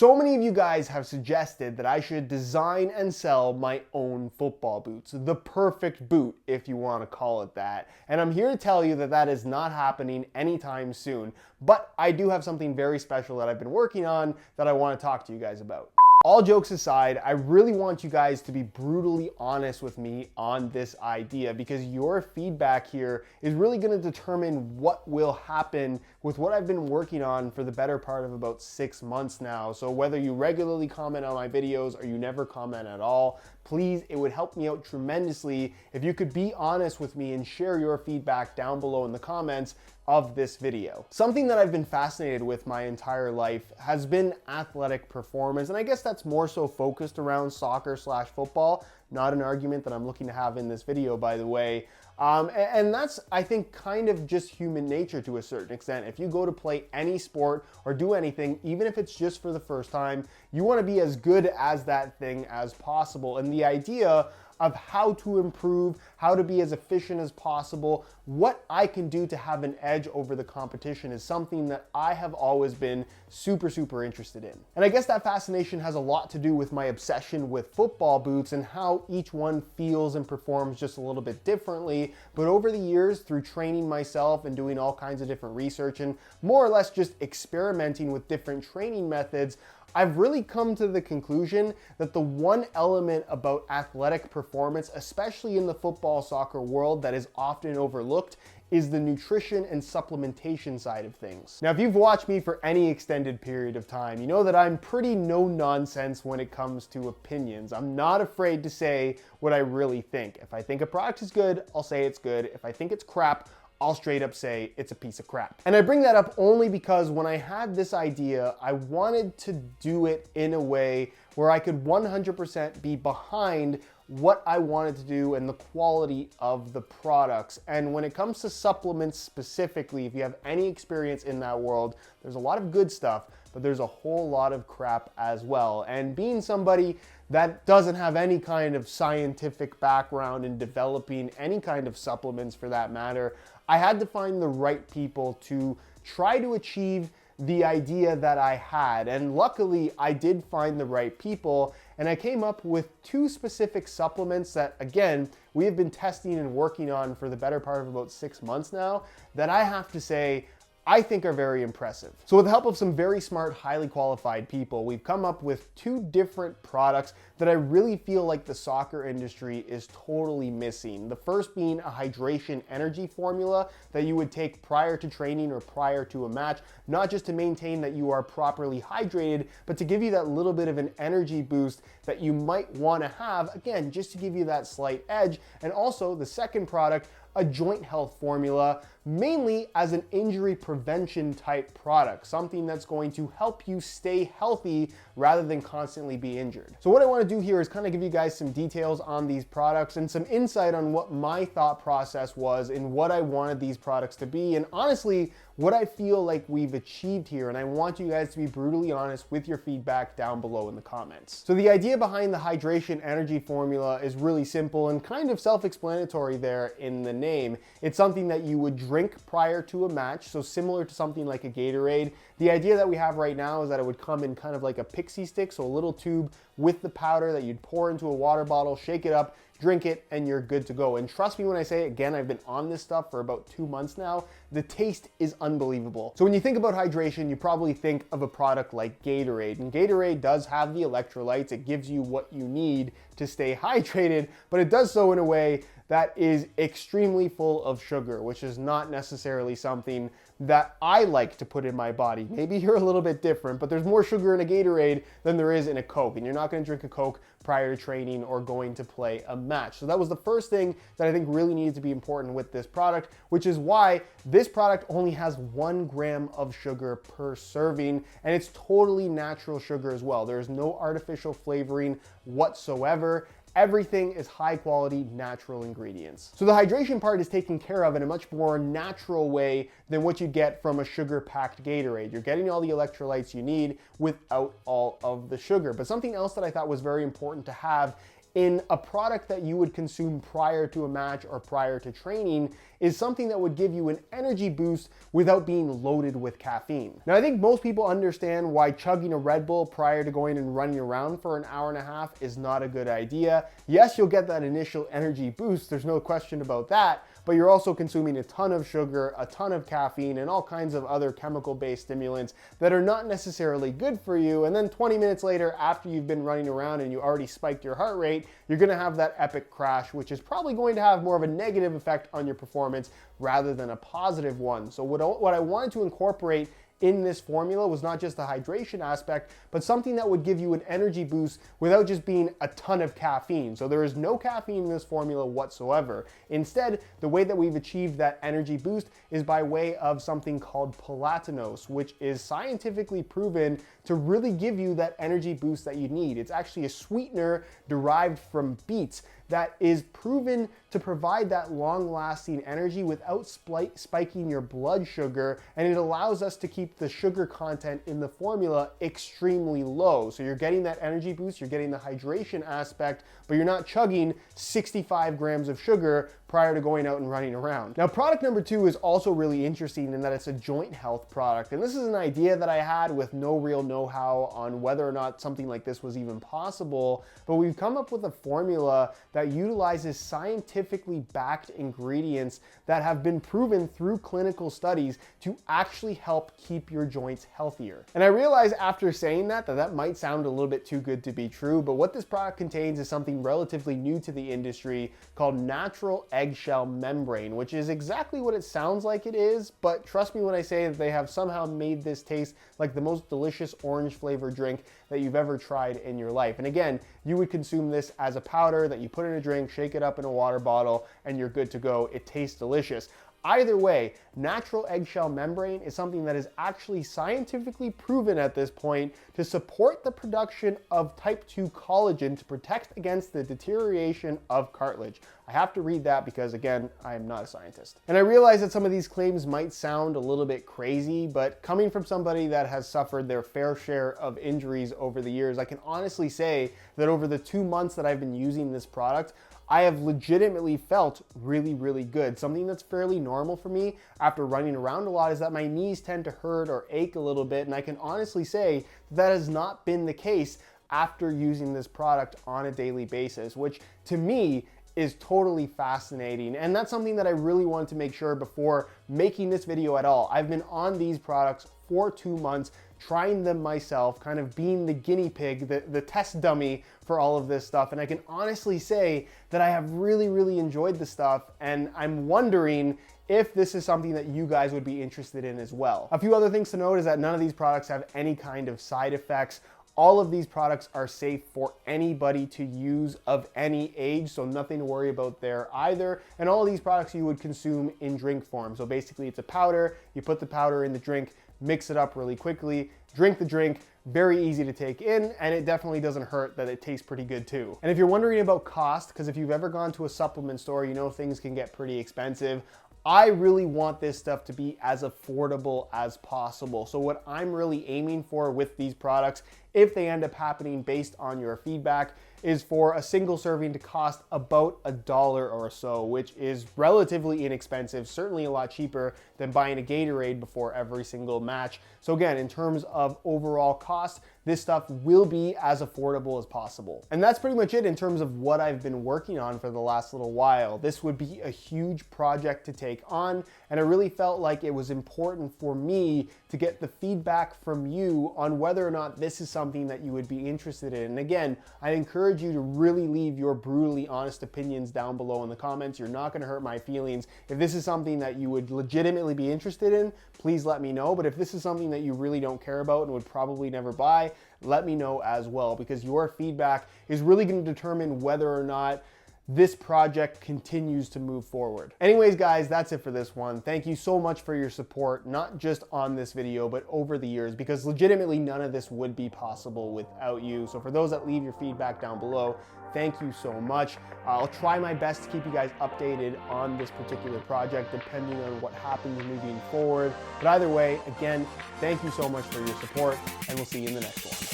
So many of you guys have suggested that I should design and sell my own football boots. The perfect boot, if you want to call it that. And I'm here to tell you that that is not happening anytime soon. But I do have something very special that I've been working on that I want to talk to you guys about. All jokes aside, I really want you guys to be brutally honest with me on this idea, because your feedback here is really going to determine what will happen with what I've been working on for the better part of about 6 months now. So whether you regularly comment on my videos or you never comment at all, please, it would help me out tremendously if you could be honest with me and share your feedback down below in the comments of this video. Something that I've been fascinated with my entire life has been athletic performance, and I guess that's more so focused around soccer/football, not an argument that I'm looking to have in this video, by the way. And that's, I think, kind of just human nature to a certain extent. If you go to play any sport or do anything, even if it's just for the first time, you want to be as good as that thing as possible. And the idea of how to improve, how to be as efficient as possible, what I can do to have an edge over the competition is something that I have always been super interested in. And I guess that fascination has a lot to do with my obsession with football boots and how each one feels and performs just a little bit differently. But over the years, through training myself and doing all kinds of different research and more or less just experimenting with different training methods, I've really come to the conclusion that the one element about athletic performance, especially in the football soccer world, that is often overlooked is the nutrition and supplementation side of things. Now, if you've watched me for any extended period of time, you know that I'm pretty no nonsense when it comes to opinions. I'm not afraid to say what I really think. If I think a product is good, I'll say it's good. If I think it's crap, I'll straight up say it's a piece of crap. And I bring that up only because when I had this idea, I wanted to do it in a way where I could 100% be behind what I wanted to do and the quality of the products. And when it comes to supplements specifically, if you have any experience in that world, there's a lot of good stuff, but there's a whole lot of crap as well. And being somebody that doesn't have any kind of scientific background in developing any kind of supplements for that matter, I had to find the right people to try to achieve the idea that I had. And luckily, I did find the right people, and I came up with 2 specific supplements that, again, we have been testing and working on for the better part of about 6 months now, that I have to say, I think are very impressive. So with the help of some very smart, highly qualified people, we've come up with 2 different products that I really feel like the soccer industry is totally missing. The first being a hydration energy formula that you would take prior to training or prior to a match, not just to maintain that you are properly hydrated, but to give you that little bit of an energy boost that you might want to have, again, just to give you that slight edge. And also the second product, a joint health formula, mainly as an injury prevention type product, something that's going to help you stay healthy rather than constantly be injured. So what I want to do here is kind of give you guys some details on these products and some insight on what my thought process was and what I wanted these products to be, and honestly, what I feel like we've achieved here. And I want you guys to be brutally honest with your feedback down below in the comments. So the idea behind the hydration energy formula is really simple and kind of self-explanatory there in the name. It's something that you would drink prior to a match, so similar to something like a Gatorade. The idea that we have right now is that it would come in kind of like a pixie stick, so a little tube with the powder that you'd pour into a water bottle, shake it up, drink it, and you're good to go. And trust me when I say, again, I've been on this stuff for about 2 months now, the taste is unbelievable. So when you think about hydration, you probably think of a product like Gatorade, and Gatorade does have the electrolytes. It gives you what you need to stay hydrated, but it does so in a way that is extremely full of sugar, which is not necessarily something that I like to put in my body. Maybe you're a little bit different, but there's more sugar in a Gatorade than there is in a Coke, and you're not gonna drink a Coke prior to training or going to play a match. So that was the first thing that I think really needed to be important with this product, which is why this product only has 1 gram of sugar per serving, and it's totally natural sugar as well. There's no artificial flavoring whatsoever. Everything is high quality, natural ingredients. So the hydration part is taken care of in a much more natural way than what you get from a sugar-packed Gatorade. You're getting all the electrolytes you need without all of the sugar. But something else that I thought was very important to have in a product that you would consume prior to a match or prior to training is something that would give you an energy boost without being loaded with caffeine. Now, I think most people understand why chugging a Red Bull prior to going and running around for an hour and a half is not a good idea. Yes, you'll get that initial energy boost, there's no question about that, but you're also consuming a ton of sugar, a ton of caffeine, and all kinds of other chemical-based stimulants that are not necessarily good for you. And then 20 minutes later, after you've been running around and you already spiked your heart rate, you're gonna have that epic crash, which is probably going to have more of a negative effect on your performance rather than a positive one. So what I wanted to incorporate in this formula was not just the hydration aspect, but something that would give you an energy boost without just being a ton of caffeine. So there is no caffeine in this formula whatsoever. Instead, the way that we've achieved that energy boost is by way of something called palatinose, which is scientifically proven to really give you that energy boost that you need. It's actually a sweetener derived from beets that is proven to provide that long-lasting energy without spiking your blood sugar, and it allows us to keep the sugar content in the formula extremely low. So you're getting that energy boost, you're getting the hydration aspect, but you're not chugging 65 grams of sugar prior to going out and running around. Now, product number 2 is also really interesting in that it's a joint health product. And this is an idea that I had with no real know-how on whether or not something like this was even possible, but we've come up with a formula that utilizes scientifically backed ingredients that have been proven through clinical studies to actually help keep your joints healthier. And I realize after saying that that might sound a little bit too good to be true, but what this product contains is something relatively new to the industry called natural eggshell membrane, which is exactly what it sounds like it is, but trust me when I say that they have somehow made this taste like the most delicious orange flavored drink that you've ever tried in your life. And again, you would consume this as a powder that you put in a drink, shake it up in a water bottle, and you're good to go. It tastes delicious. Either way, natural eggshell membrane is something that is actually scientifically proven at this point to support the production of type 2 collagen to protect against the deterioration of cartilage. I have to read that because, again, I am not a scientist. And I realize that some of these claims might sound a little bit crazy, but coming from somebody that has suffered their fair share of injuries over the years, I can honestly say that over the 2 months that I've been using this product, I have legitimately felt really, really good. Something that's fairly normal for me after running around a lot is that my knees tend to hurt or ache a little bit, and I can honestly say that has not been the case after using this product on a daily basis, which to me is totally fascinating. And that's something that I really wanted to make sure before making this video at all. I've been on these products for 2 months, trying them myself, kind of being the guinea pig, the test dummy for all of this stuff. And I can honestly say that I have really, really enjoyed the stuff. And I'm wondering if this is something that you guys would be interested in as well. A few other things to note is that none of these products have any kind of side effects. All of these products are safe for anybody to use of any age, so nothing to worry about there either. And all of these products you would consume in drink form. So basically it's a powder, you put the powder in the drink, mix it up really quickly, drink the drink, very easy to take in, and it definitely doesn't hurt that it tastes pretty good too. And if you're wondering about cost, because if you've ever gone to a supplement store, you know things can get pretty expensive. I really want this stuff to be as affordable as possible. So what I'm really aiming for with these products, if they end up happening based on your feedback, is for a single serving to cost about $1 or so, which is relatively inexpensive, certainly a lot cheaper than buying a Gatorade before every single match. So again, in terms of overall cost, this stuff will be as affordable as possible. And that's pretty much it in terms of what I've been working on for the last little while. This would be a huge project to take on, and I really felt like it was important for me to get the feedback from you on whether or not this is something that you would be interested in. And again, I encourage you to really leave your brutally honest opinions down below in the comments. You're not gonna hurt my feelings. If this is something that you would legitimately be interested in, please let me know. But if this is something that you really don't care about and would probably never buy, let me know as well, because your feedback is really going to determine whether or not this project continues to move forward. Anyways, guys, that's it for this one. Thank you so much for your support, not just on this video, but over the years, because legitimately none of this would be possible without you. So for those that leave your feedback down below, thank you so much. I'll try my best to keep you guys updated on this particular project, depending on what happens moving forward. But either way, again, thank you so much for your support, and we'll see you in the next one.